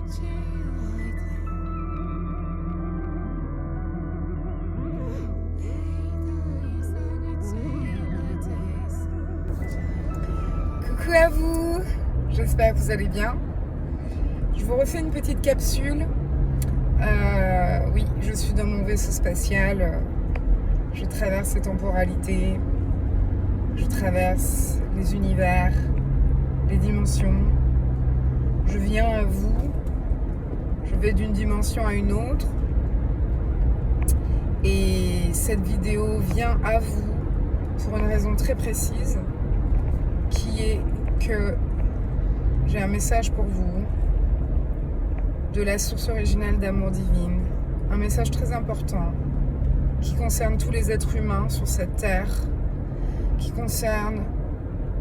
Coucou à vous, j'espère que vous allez bien. Je vous refais une petite capsule. Oui, je suis dans mon vaisseau spatial. Je traverse les temporalités. Je traverse les univers, les dimensions. Je viens à vous. Je vais d'une dimension à une autre. Et cette vidéo vient à vous pour une raison très précise, qui est que j'ai un message pour vous de la source originale d'amour divine. Un message très important qui concerne tous les êtres humains sur cette terre, qui concerne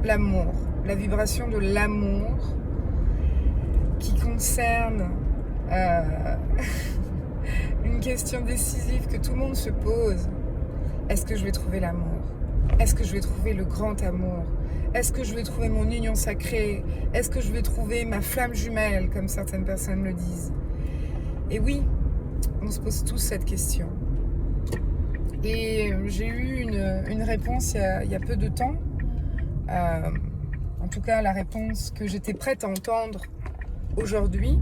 l'amour, la vibration de l'amour, qui concerne une question décisive que tout le monde se pose. Est-ce que je vais trouver l'amour? Est-ce que je vais trouver le grand amour? Est-ce que je vais trouver mon union sacrée? Est-ce que je vais trouver ma flamme jumelle, comme certaines personnes le disent? Et oui, on se pose tous cette question. Et j'ai eu une réponse il y a peu de temps. En tout cas, la réponse que j'étais prête à entendre aujourd'hui,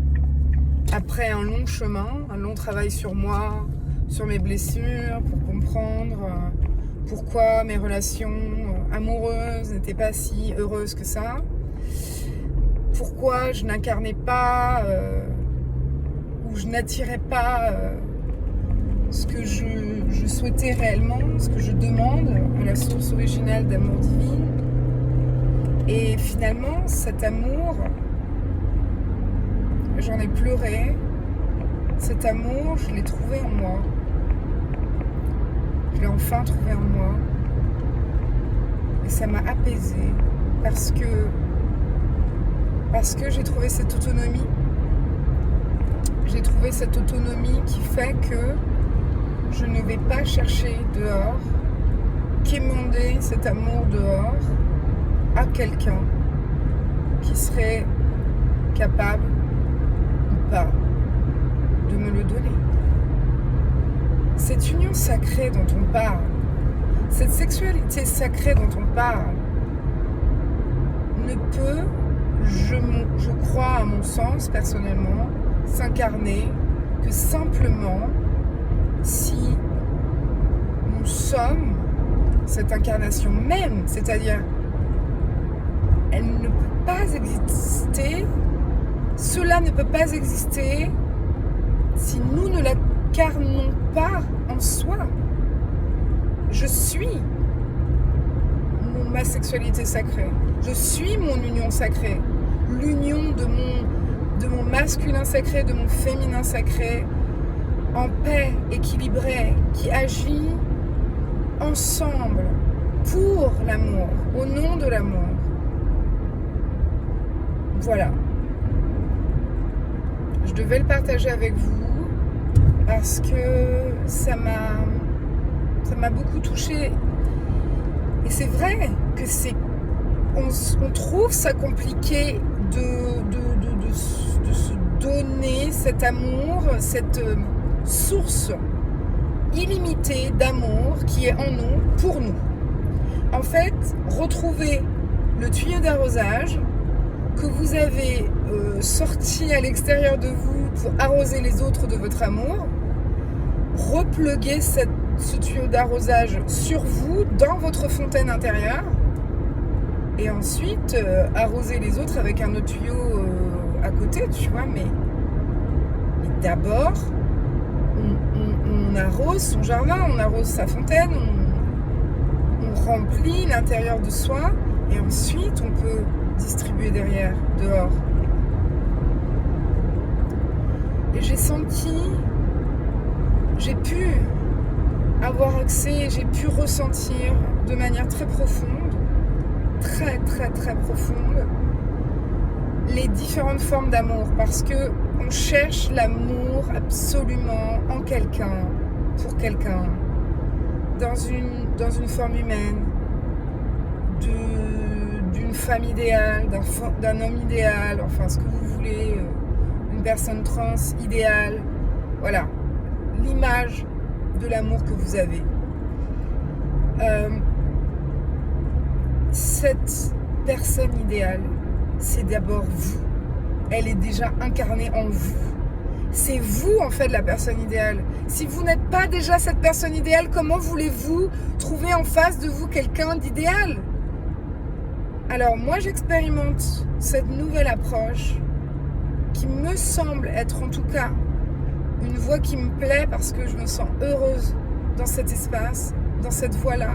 après un long chemin, un long travail sur moi, sur mes blessures, pour comprendre pourquoi mes relations amoureuses n'étaient pas si heureuses que ça, pourquoi je n'incarnais pas ou je n'attirais pas ce que je souhaitais réellement, ce que je demande à la source originale d'amour divine. Et finalement, cet amour, j'en ai pleuré. Cet amour, je l'ai trouvé en moi. Je l'ai enfin trouvé en moi. Et ça m'a apaisée parce que j'ai trouvé cette autonomie. J'ai trouvé cette autonomie qui fait que je ne vais pas chercher dehors, quémander cet amour dehors à quelqu'un qui serait capable ou pas de me le donner. Cette union sacrée dont on parle, cette sexualité sacrée dont on parle, ne peut, je crois à mon sens personnellement, s'incarner que simplement si nous sommes cette incarnation même, c'est-à-dire elle ne peut pas exister, cela ne peut pas exister si nous ne l'incarnons pas en soi. Je suis ma sexualité sacrée, je suis mon union sacrée, l'union de mon masculin sacré, de mon féminin sacré, en paix, équilibrée, qui agit ensemble pour l'amour, au nom de l'amour. Voilà. Je devais le partager avec vous parce que ça m'a beaucoup touchée. Et c'est vrai que on trouve ça compliqué de se donner cet amour, cette source illimitée d'amour qui est en nous, pour nous. En fait, retrouvez le tuyau d'arrosage que vous avez sorti à l'extérieur de vous pour arroser les autres de votre amour, repluguez ce tuyau d'arrosage sur vous, dans votre fontaine intérieure, et ensuite arroser les autres avec un autre tuyau à côté, tu vois, mais d'abord on arrose son jardin, on arrose sa fontaine, on remplit l'intérieur de soi, et ensuite on peut distribuer derrière, dehors. Et j'ai pu avoir accès, j'ai pu ressentir de manière très profonde, très très très profonde, les différentes formes d'amour, parce que on cherche l'amour absolument en quelqu'un, pour quelqu'un, dans une forme humaine, d'une femme idéale, d'un homme idéal, enfin ce que vous voulez, une personne trans idéale. Voilà, l'image de l'amour que vous avez. Cette personne idéale, c'est d'abord vous. Elle est déjà incarnée en vous. C'est vous, en fait, la personne idéale. Si vous n'êtes pas déjà cette personne idéale, comment voulez-vous trouver en face de vous quelqu'un d'idéal ? Alors, moi, j'expérimente cette nouvelle approche qui me semble être, en tout cas, une voie qui me plaît parce que je me sens heureuse dans cet espace, dans cette voie-là.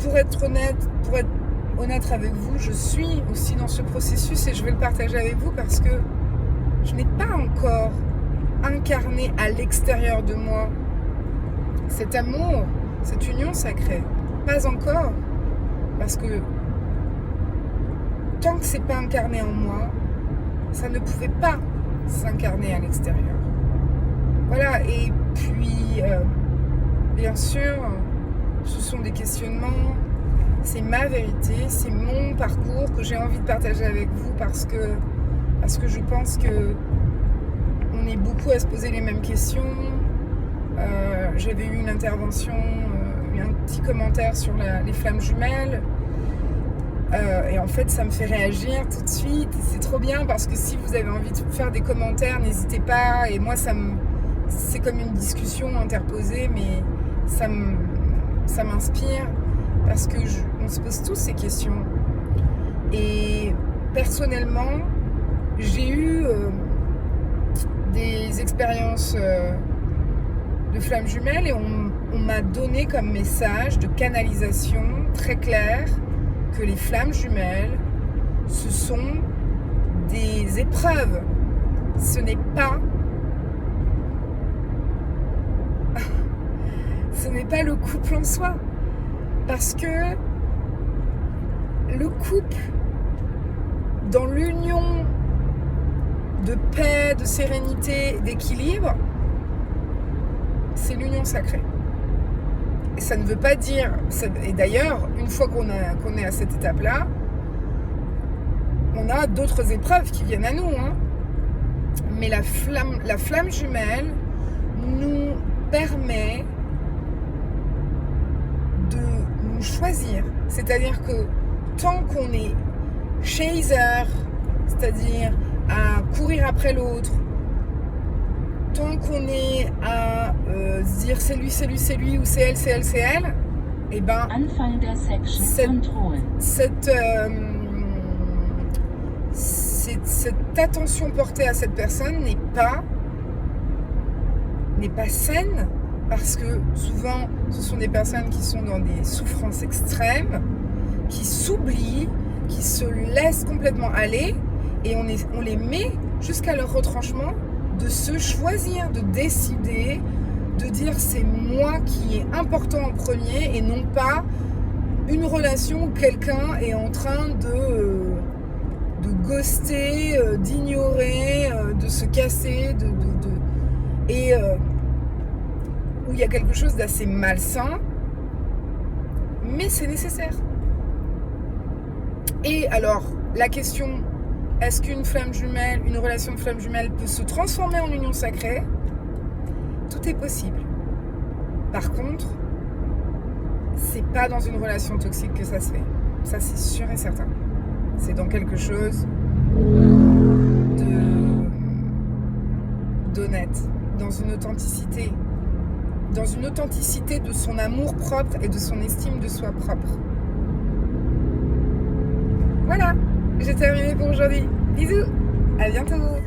Pour être honnête avec vous, je suis aussi dans ce processus et je vais le partager avec vous parce que je n'ai pas encore incarné à l'extérieur de moi cet amour, cette union sacrée. Pas encore. Parce que tant que c'est pas incarné en moi, ça ne pouvait pas s'incarner à l'extérieur. Voilà, et puis, bien sûr, ce sont des questionnements, c'est ma vérité, c'est mon parcours que j'ai envie de partager avec vous parce que je pense que on est beaucoup à se poser les mêmes questions. J'avais eu une intervention, un petit commentaire sur les flammes jumelles. Et en fait, ça me fait réagir tout de suite. C'est trop bien parce que si vous avez envie de faire des commentaires, n'hésitez pas. Et moi, c'est comme une discussion interposée, mais ça m'inspire parce que on se pose tous ces questions. Et personnellement, j'ai eu des expériences de flammes jumelles et on m'a donné comme message de canalisation très clair que les flammes jumelles, ce sont des épreuves. Ce n'est pas le couple en soi. Parce que le couple, dans l'union de paix, de sérénité, d'équilibre, c'est l'union sacrée. Et ça ne veut pas dire... Et d'ailleurs, une fois qu'on est à cette étape-là, on a d'autres épreuves qui viennent à nous. Hein. Mais la flamme jumelle nous permet de nous choisir. C'est-à-dire que tant qu'on est chaser, c'est-à-dire à courir après l'autre, tant qu'on est à se dire c'est lui ou c'est elle, et ben cette attention portée à cette personne n'est pas saine parce que souvent ce sont des personnes qui sont dans des souffrances extrêmes, qui s'oublient, qui se laissent complètement aller et on les met jusqu'à leur retranchement de se choisir, de décider, de dire c'est moi qui est important en premier et non pas une relation où quelqu'un est en train de ghoster, d'ignorer, de se casser, et où il y a quelque chose d'assez malsain, mais c'est nécessaire. Et alors, la question, est-ce qu'une flamme jumelle, une relation de flamme jumelle peut se transformer en union sacrée ? Tout est possible. Par contre, c'est pas dans une relation toxique que ça se fait. Ça, c'est sûr et certain. C'est dans quelque chose d'honnête, dans une authenticité de son amour propre et de son estime de soi propre. Voilà, j'ai terminé pour aujourd'hui. Bisous, à bientôt.